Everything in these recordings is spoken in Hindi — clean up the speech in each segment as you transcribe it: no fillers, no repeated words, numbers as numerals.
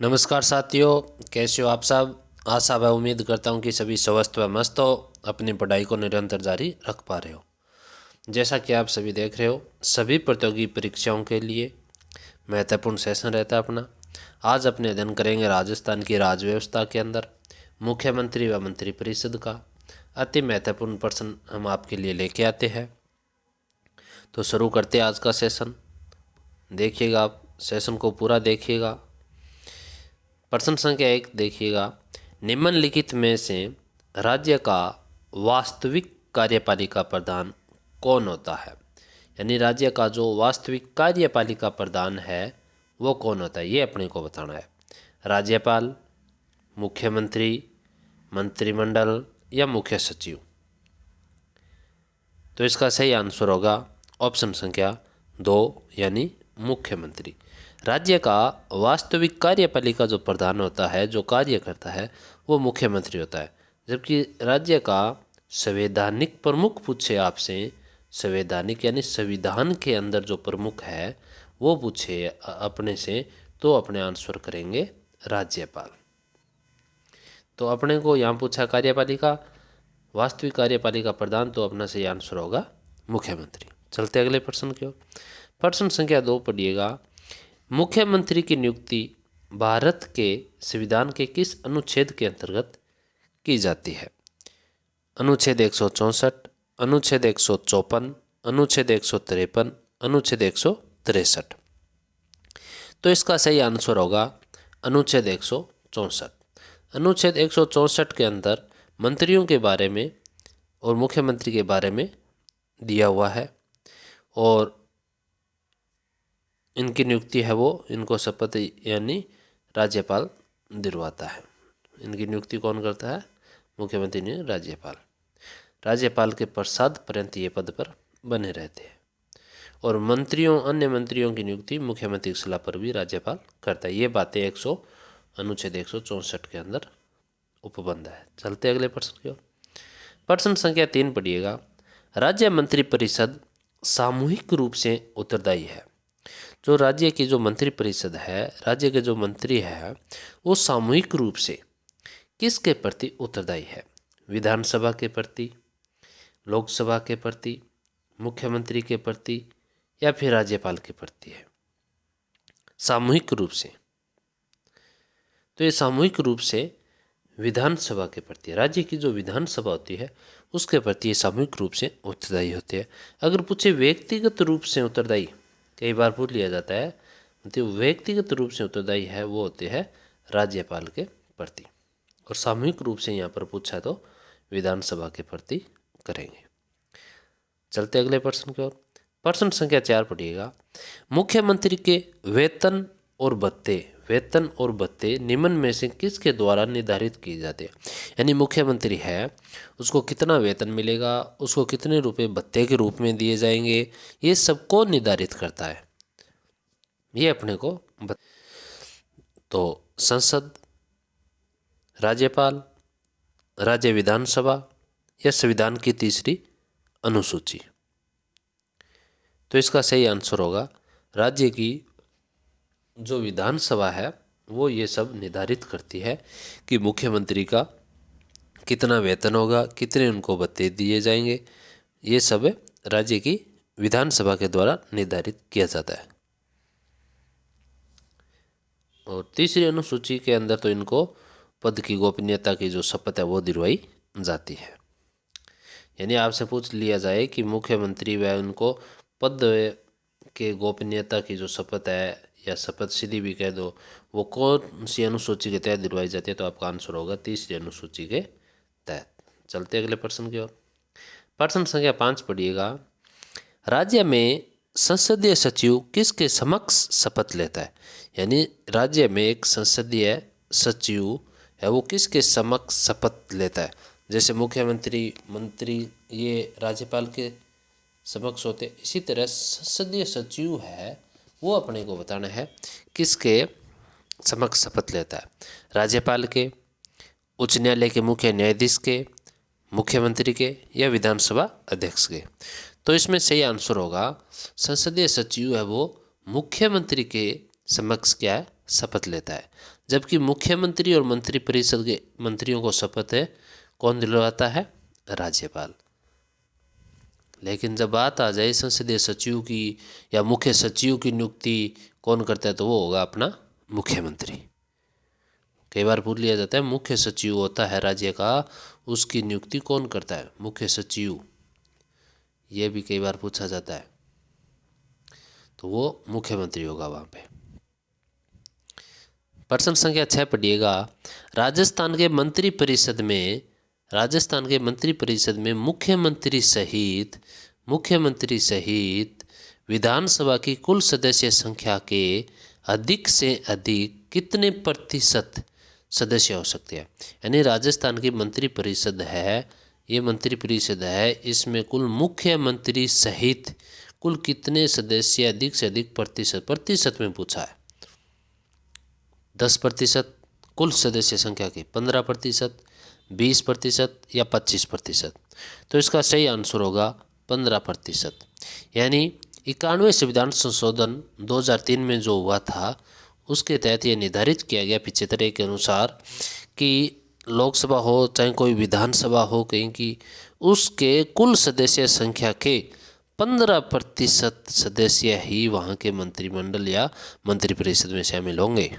नमस्कार साथियों, कैसे हो आप सब। आशा व उम्मीद करता हूँ कि सभी स्वस्थ व मस्त हो, अपनी पढ़ाई को निरंतर जारी रख पा रहे हो। जैसा कि आप सभी देख रहे हो, सभी प्रतियोगी परीक्षाओं के लिए महत्वपूर्ण सेशन रहता है अपना। आज अपने अध्ययन करेंगे राजस्थान की राज व्यवस्था के अंदर मुख्यमंत्री व मंत्रिपरिषद का अति महत्वपूर्ण प्रश्न हम आपके लिए लेके आते हैं। तो शुरू करते हैं आज का सेशन। देखिएगा, आप सेशन को पूरा देखिएगा। प्रश्न संख्या 1 देखिएगा, निम्नलिखित में से राज्य का वास्तविक कार्यपालिका प्रधान कौन होता है। यानी राज्य का जो वास्तविक कार्यपालिका प्रधान है वो कौन होता है, ये अपने को बताना है। राज्यपाल, मुख्यमंत्री, मंत्रिमंडल या मुख्य सचिव। तो इसका सही आंसर होगा ऑप्शन संख्या 2 यानी मुख्यमंत्री। राज्य का वास्तविक कार्यपालिका जो प्रधान होता है, जो कार्य करता है, वो मुख्यमंत्री होता है। जबकि राज्य का संवैधानिक प्रमुख पूछे आपसे, संवैधानिक यानी संविधान के अंदर जो प्रमुख है वो पूछे अपने से, तो अपने आंसर करेंगे राज्यपाल। तो अपने को यहाँ पूछा कार्यपालिका, वास्तविक कार्यपालिका प्रधान, तो अपना सही आंसर होगा मुख्यमंत्री। चलते अगले प्रश्न की ओर। प्रश्न संख्या 2 पढ़िएगा, मुख्यमंत्री की नियुक्ति भारत के संविधान के किस अनुच्छेद के अंतर्गत की जाती है। अनुच्छेद 164, अनुच्छेद 154, अनुच्छेद 153, अनुच्छेद 163। तो इसका सही आंसर होगा अनुच्छेद 164। अनुच्छेद 164 के अंदर मंत्रियों के बारे में और मुख्यमंत्री के बारे में दिया हुआ है, और इनकी नियुक्ति है वो, इनको शपथ यानी राज्यपाल दिलवाता है। इनकी नियुक्ति कौन करता है, मुख्यमंत्री ने, राज्यपाल। राज्यपाल के प्रसाद पर्यंत ये पद पर बने रहते हैं, और मंत्रियों, अन्य मंत्रियों की नियुक्ति मुख्यमंत्री की सलाह पर भी राज्यपाल करता है। ये बातें अनुच्छेद 164 के अंदर उपबंध है। चलते अगले प्रश्न की ओर। प्रश्न संख्या 3 पढ़िएगा, राज्य मंत्रिपरिषद सामूहिक रूप से उत्तरदायी है। जो राज्य की जो मंत्रिपरिषद है, राज्य के जो मंत्री है, वो सामूहिक रूप से किसके प्रति उत्तरदायी है। विधानसभा के प्रति, लोकसभा के प्रति, मुख्यमंत्री के प्रति या फिर राज्यपाल के प्रति है। सामूहिक रूप से, तो ये सामूहिक रूप से विधानसभा के प्रति, राज्य की जो विधानसभा होती है उसके प्रति ये सामूहिक रूप से उत्तरदायी होते हैं। अगर पूछे व्यक्तिगत रूप से उत्तरदायी, कई बार पूछ लिया जाता है, तो व्यक्तिगत रूप से उत्तरदायी है वो होते हैं राज्यपाल के प्रति, और सामूहिक रूप से यहाँ पर पूछा तो विधानसभा के प्रति करेंगे। चलते अगले प्रश्न की ओर। प्रश्न संख्या 4 पढ़िएगा, मुख्यमंत्री के वेतन और भत्ते निम्न में से किसके द्वारा निर्धारित किए जाते हैं। यानी मुख्यमंत्री है, उसको कितना वेतन मिलेगा, उसको कितने रुपए भत्ते के रूप में दिए जाएंगे, ये सब कौन निर्धारित करता है, ये अपने को तो संसद, राज्यपाल, राज्य विधानसभा या संविधान की तीसरी अनुसूची। तो इसका सही आंसर होगा राज्य की जो विधानसभा है वो ये सब निर्धारित करती है कि मुख्यमंत्री का कितना वेतन होगा, कितने उनको भत्ते दिए जाएंगे, ये सब राज्य की विधानसभा के द्वारा निर्धारित किया जाता है। और तीसरी अनुसूची के अंदर तो इनको पद की गोपनीयता की जो शपथ है वो दिलवाई जाती है। यानी आपसे पूछ लिया जाए कि मुख्यमंत्री व उनको पद के गोपनीयता की जो शपथ है, या शपथ सीधी भी कह दो, वो कौन सी अनुसूची के तहत दिलवाई जाती है, तो आपका आंसर होगा तीसरी अनुसूची के तहत। चलते अगले प्रश्न की ओर। प्रश्न संख्या 5 पढ़िएगा, राज्य में संसदीय सचिव किसके समक्ष शपथ लेता है। यानी राज्य में एक संसदीय सचिव है, वो किसके समक्ष शपथ लेता है। जैसे मुख्यमंत्री, मंत्री ये राज्यपाल के समक्ष होते, इसी तरह संसदीय सचिव है वो अपने को बताना है किसके समक्ष शपथ लेता है। राज्यपाल के, उच्च न्यायालय के मुख्य न्यायाधीश के, मुख्यमंत्री के या विधानसभा अध्यक्ष के। तो इसमें सही आंसर होगा संसदीय सचिव है वो मुख्यमंत्री के समक्ष क्या है, शपथ लेता है, जबकि मुख्यमंत्री और मंत्रिपरिषद के मंत्रियों को शपथ है कौन दिलवाता है? राज्यपाल। लेकिन जब बात आ जाए संसदीय सचिव की या मुख्य सचिव की नियुक्ति कौन करता है, तो वो होगा अपना मुख्यमंत्री। कई बार पूछ लिया जाता है मुख्य सचिव होता है राज्य का, उसकी नियुक्ति कौन करता है? मुख्य सचिव, ये भी कई बार पूछा जाता है, तो वो मुख्यमंत्री होगा वहाँ पे। प्रश्न संख्या 6 पढ़िएगा। राजस्थान के मंत्रिपरिषद में मुख्यमंत्री सहित विधानसभा की कुल सदस्य संख्या के अधिक से अधिक कितने प्रतिशत सदस्य हो सकते हैं? यानी राजस्थान की मंत्रिपरिषद है, ये मंत्रिपरिषद है, इसमें कुल मुख्यमंत्री सहित कुल कितने सदस्य अधिक से अधिक प्रतिशत में पूछा है। 10% कुल सदस्य संख्या के, 15%, 20% या 25%। तो इसका सही आंसर होगा 15%। यानी 91 संविधान संशोधन 2003 में जो हुआ था उसके तहत ये निर्धारित किया गया 75 के अनुसार कि लोकसभा हो चाहे कोई विधानसभा हो कहीं की, उसके कुल सदस्य संख्या के 15% सदस्य ही वहाँ के मंत्रिमंडल या मंत्रिपरिषद में शामिल होंगे।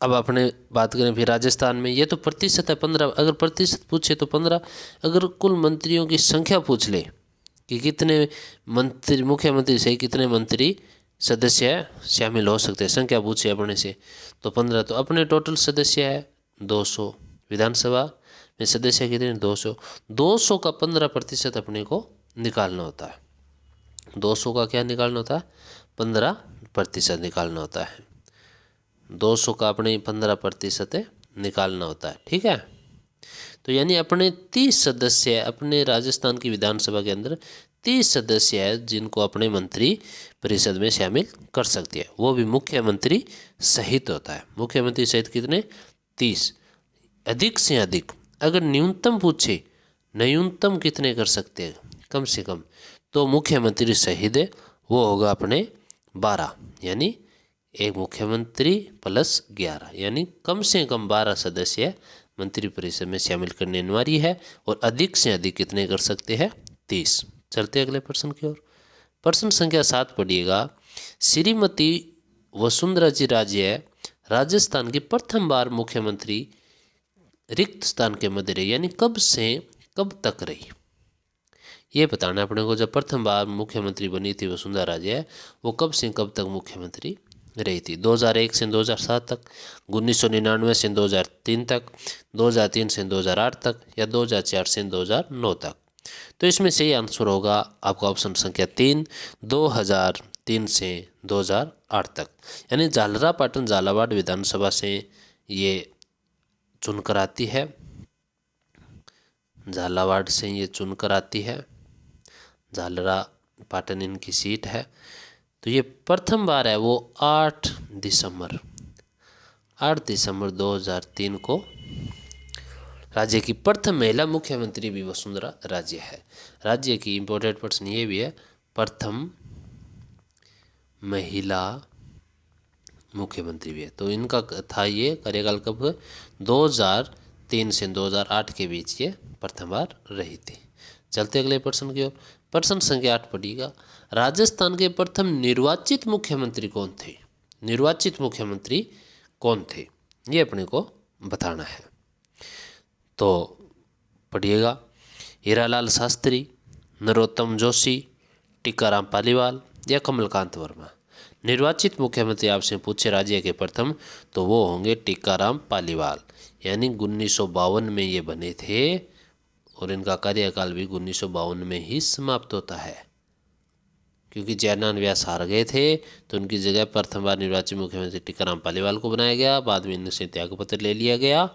अब अपने बात करें फिर राजस्थान में, ये तो प्रतिशत है 15, अगर प्रतिशत पूछे तो 15, अगर कुल मंत्रियों की संख्या पूछ ले कि कितने मंत्री, मुख्यमंत्री से कितने मंत्री सदस्य शामिल हो सकते हैं, संख्या पूछे अपने से, तो 15। तो अपने टोटल सदस्य है 200, विधानसभा में सदस्य कितने? 200। 200 का 15% अपने को निकालना होता है। 200 का क्या निकालना होता है? 15% निकालना होता है। 200 का अपने 15% निकालना होता है, ठीक है। तो यानी अपने 30 सदस्य, अपने राजस्थान की विधानसभा के अंदर 30 सदस्य है जिनको अपने मंत्री परिषद में शामिल कर सकते हैं, वो भी मुख्यमंत्री सहित होता है। मुख्यमंत्री सहित कितने? 30। अधिक से अधिक अगर न्यूनतम पूछे, न्यूनतम कितने कर सकते हैं कम से कम, तो मुख्यमंत्री सहित है वो होगा अपने 12, यानी एक मुख्यमंत्री प्लस 11, यानी कम से कम 12 सदस्य मंत्रिपरिषद में शामिल करने अनिवार्य है। और अधिक से अधिक कितने कर सकते हैं? 30। चलते अगले प्रश्न की ओर। प्रश्न संख्या 7 पढ़िएगा। श्रीमती वसुंधरा जी राजे राजस्थान की प्रथम बार मुख्यमंत्री रिक्त स्थान के मध्य रही, यानी कब से कब तक रही, ये बताना अपने को। जब प्रथम बार मुख्यमंत्री बनी थी वसुंधरा राजे, वो कब से कब तक मुख्यमंत्री रही थी? 2001 से 2007 तक, 1999 से 2003 तक, 2003 से 2008 तक, या 2004 से 2009 तक। तो इसमें सही आंसर होगा आपका ऑप्शन संख्या 3, 2003 से 2008 तक। यानी झालरापाटन झालावाड़ विधानसभा से ये चुनकर आती है, झालावाड़ से ये चुनकर आती है, झालरापाटन इनकी सीट है। तो ये प्रथम बार है वो 8 दिसंबर 2003 को राज्य की प्रथम महिला मुख्यमंत्री भी वसुंधरा राजे है। राज्य की इम्पोर्टेंट प्रश्न ये भी है, प्रथम महिला मुख्यमंत्री भी है। तो इनका था ये कार्यकाल कब? 2003 से 2008 के बीच ये प्रथम बार रही थी। चलते अगले प्रश्न की ओर। प्रश्न संख्या 8 पढ़िएगा। राजस्थान के प्रथम निर्वाचित मुख्यमंत्री कौन थे? निर्वाचित मुख्यमंत्री कौन थे, ये अपने को बताना है। तो पढ़िएगा। हीरालाल शास्त्री, नरोत्तम जोशी, टीकाराम पालीवाल या कमलकांत वर्मा। निर्वाचित मुख्यमंत्री आपसे पूछे राज्य के प्रथम, तो वो होंगे टीकाराम पालीवाल, यानी 1952 में ये बने थे और इनका कार्यकाल भी 1952 में ही समाप्त होता है। क्योंकि जयनारायण व्यास हार गए थे तो उनकी जगह प्रथम बार निर्वाचित मुख्यमंत्री टीकाराम पालीवाल को बनाया गया। बाद में इनसे त्यागपत्र ले लिया गया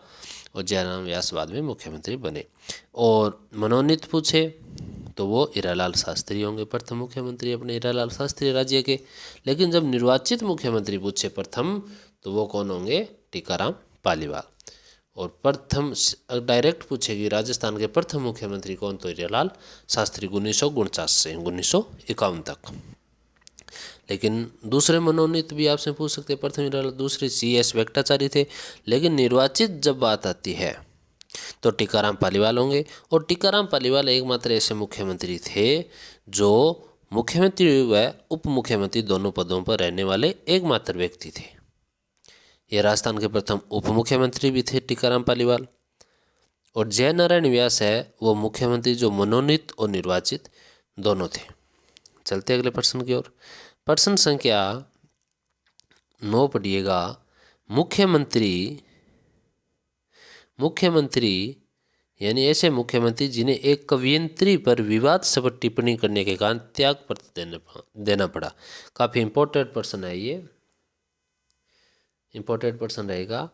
और जयनारायण व्यास बाद में मुख्यमंत्री बने। और मनोनीत पूछे तो वो हीरालाल शास्त्री होंगे प्रथम मुख्यमंत्री, अपने हीरालाल शास्त्री राज्य के। लेकिन जब निर्वाचित मुख्यमंत्री पूछे प्रथम, तो वो कौन होंगे? टीकाराम पालीवाल। और प्रथम डायरेक्ट पूछेगी राजस्थान के प्रथम मुख्यमंत्री कौन, तो हीरालाल शास्त्री 1949 से 1951 तक। लेकिन दूसरे मनोनीत भी आपसे पूछ सकते हैं, प्रथम हीरालाल, दूसरे CS वेंकटाचार्य थे। लेकिन निर्वाचित जब बात आती है तो टीकाराम पालीवाल होंगे। और टीकाराम पालीवाल एकमात्र ऐसे मुख्यमंत्री थे जो मुख्यमंत्री व उप मुख्यमंत्री दोनों पदों पर रहने वाले एकमात्र व्यक्ति थे। ये राजस्थान के प्रथम उप मुख्यमंत्री भी थे टीकाराम पालीवाल। और जयनारायण व्यास है वो मुख्यमंत्री जो मनोनीत और निर्वाचित दोनों थे। चलते अगले प्रश्न की ओर। प्रश्न संख्या 9 पढ़िएगा। मुख्यमंत्री यानी ऐसे मुख्यमंत्री जिन्हें एक कवयित्री पर विवादास्पद टिप्पणी करने के कारण त्यागपत्र देना पड़ा। काफ़ी इंपॉर्टेंट प्रश्न है ये, इंपॉर्टेंट प्रश्न रहेगा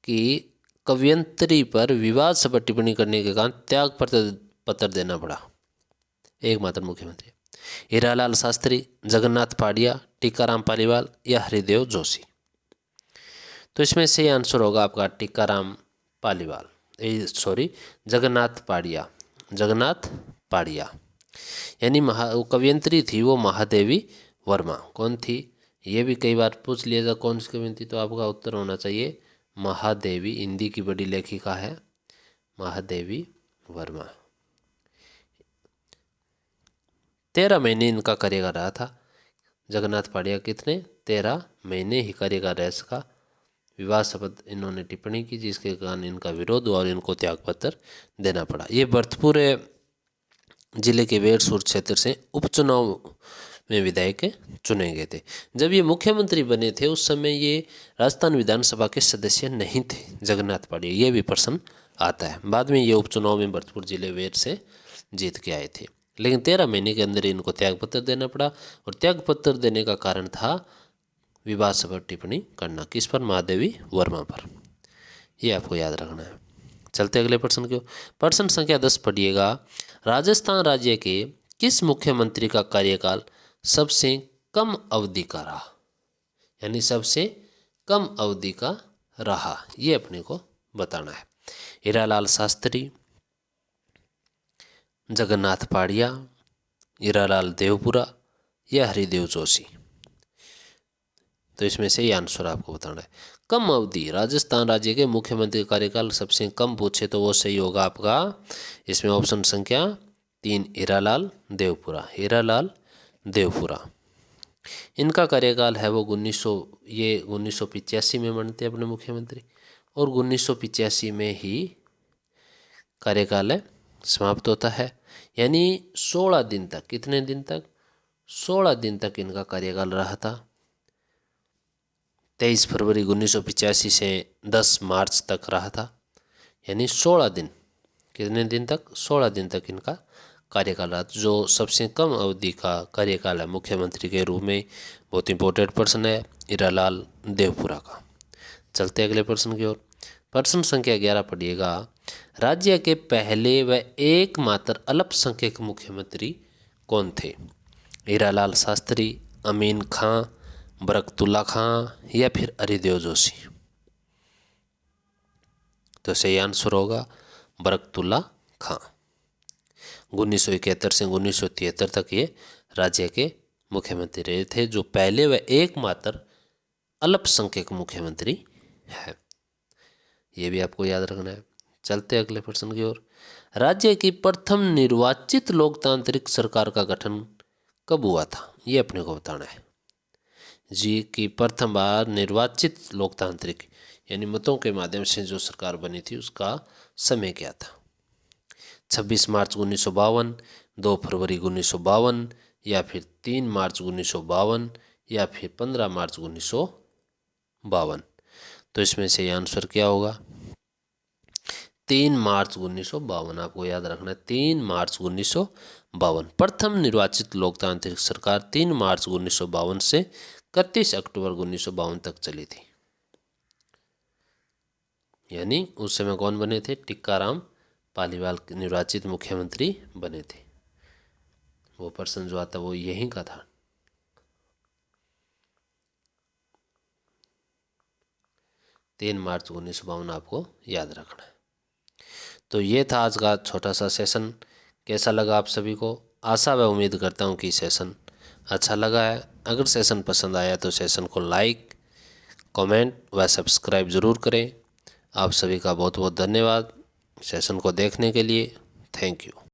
कि कवयित्री पर विवादास्पद टिप्पणी करने के कारण त्यागपत्र देना पड़ा एकमात्र मुख्यमंत्री। हीरालाल शास्त्री, जगन्नाथ पाड़िया, टीकाराम पालीवाल या हरिदेव जोशी। तो इसमें से आंसर होगा आपका टीकाराम पालीवाल, जगन्नाथ पाड़िया यानी कवयित्री थी वो महादेवी वर्मा। कौन थी ये भी कई बार पूछ लिया था, कौन सी कवयित्री, तो आपका उत्तर होना चाहिए महादेवी। हिंदी की बड़ी लेखिका है महादेवी वर्मा। 13 महीने इनका कार्यकाल रहा था जगन्नाथ पाड़िया। कितने? 13 महीने ही कार्यकाल रह सका। विवादास्पद इन्होंने टिप्पणी की जिसके कारण इनका विरोध हुआ और इनको त्यागपत्र देना पड़ा। ये भरतपुर जिले के वेरसूर क्षेत्र से उपचुनाव में विधायक चुने गए थे। जब ये मुख्यमंत्री बने थे उस समय ये राजस्थान विधानसभा के सदस्य नहीं थे जगन्नाथ पाड़िया, ये भी प्रश्न आता है। बाद में ये उपचुनाव में भरतपुर जिले वेर से जीत के आए थे, लेकिन 13 महीने के अंदर इनको त्यागपत्र देना पड़ा। और त्यागपत्र देने का कारण था विवादास्पद टिप्पणी करना। किस पर? महादेवी वर्मा पर। ये आपको याद रखना है। चलते अगले प्रश्न की। प्रश्न संख्या 10 पढ़िएगा। राजस्थान राज्य के किस मुख्यमंत्री का कार्यकाल सबसे कम अवधि का रहा, यानी सबसे कम अवधि का रहा, ये अपने को बताना है। हीरालाल शास्त्री, जगन्नाथ पाड़िया, हीरालाल देवपुरा या हरिदेव जोशी। तो इसमें से ये आंसर आपको बताना है। कम अवधि राजस्थान राज्य के मुख्यमंत्री का कार्यकाल सबसे कम पूछे तो वो सही होगा आपका इसमें ऑप्शन संख्या 3 हीरालाल देवपुरा। इनका कार्यकाल है वो 1985 में बनते अपने मुख्यमंत्री और 1985 में ही कार्यकाल समाप्त होता है। यानी 16 दिन तक, कितने दिन तक? 16 दिन तक इनका कार्यकाल रहा था। 23 फरवरी 1985 से 10 मार्च तक रहा था, यानी 16 दिन। कितने दिन तक? 16 दिन तक इनका कार्यकाल रहा, जो सबसे कम अवधि का कार्यकाल है मुख्यमंत्री के रूप में। बहुत इंपॉर्टेंट प्रश्न है हीरालाल देवपुरा का। चलते अगले प्रश्न की ओर। प्रश्न संख्या 11 पढ़िएगा। राज्य के पहले व एकमात्र अल्पसंख्यक मुख्यमंत्री कौन थे? हीरालाल शास्त्री, अमीन खां, बरकतुल्ला खां या फिर हरिदेव जोशी। तो सही आंसर होगा बरकतुल्ला खां। 1971 से 1973 तक ये राज्य के मुख्यमंत्री रहे थे, जो पहले व एकमात्र अल्पसंख्यक मुख्यमंत्री है। ये भी आपको याद रखना है। चलते अगले प्रश्न की ओर। राज्य की प्रथम निर्वाचित लोकतांत्रिक सरकार का गठन कब हुआ था? ये अपने को बताना है जी कि प्रथम बार निर्वाचित लोकतांत्रिक यानी मतों के माध्यम से जो सरकार बनी थी उसका समय क्या था? 26 मार्च 1952, 2 फरवरी 1952 या फिर 3 मार्च 1952 या फिर 15 मार्च 1952। तो इसमें से आंसर क्या होगा? 3 मार्च 1952। आपको याद रखना है 3 मार्च 1952। प्रथम निर्वाचित लोकतांत्रिक सरकार 3 मार्च 1952 से 31 अक्टूबर 1952 तक चली थी। यानी उस समय कौन बने थे? टीकाराम पालीवाल निर्वाचित मुख्यमंत्री बने थे। वो प्रश्न जो आता वो यहीं का था। तीन मार्च 1952 आपको याद रखना है। तो ये था आज का छोटा सा सेशन। कैसा लगा आप सभी को? आशा व उम्मीद करता हूँ कि सेशन अच्छा लगा है, अगर सेशन पसंद आया तो सेशन को लाइक, कमेंट व सब्सक्राइब ज़रूर करें। आप सभी का बहुत बहुत धन्यवाद सेशन को देखने के लिए। Thank you.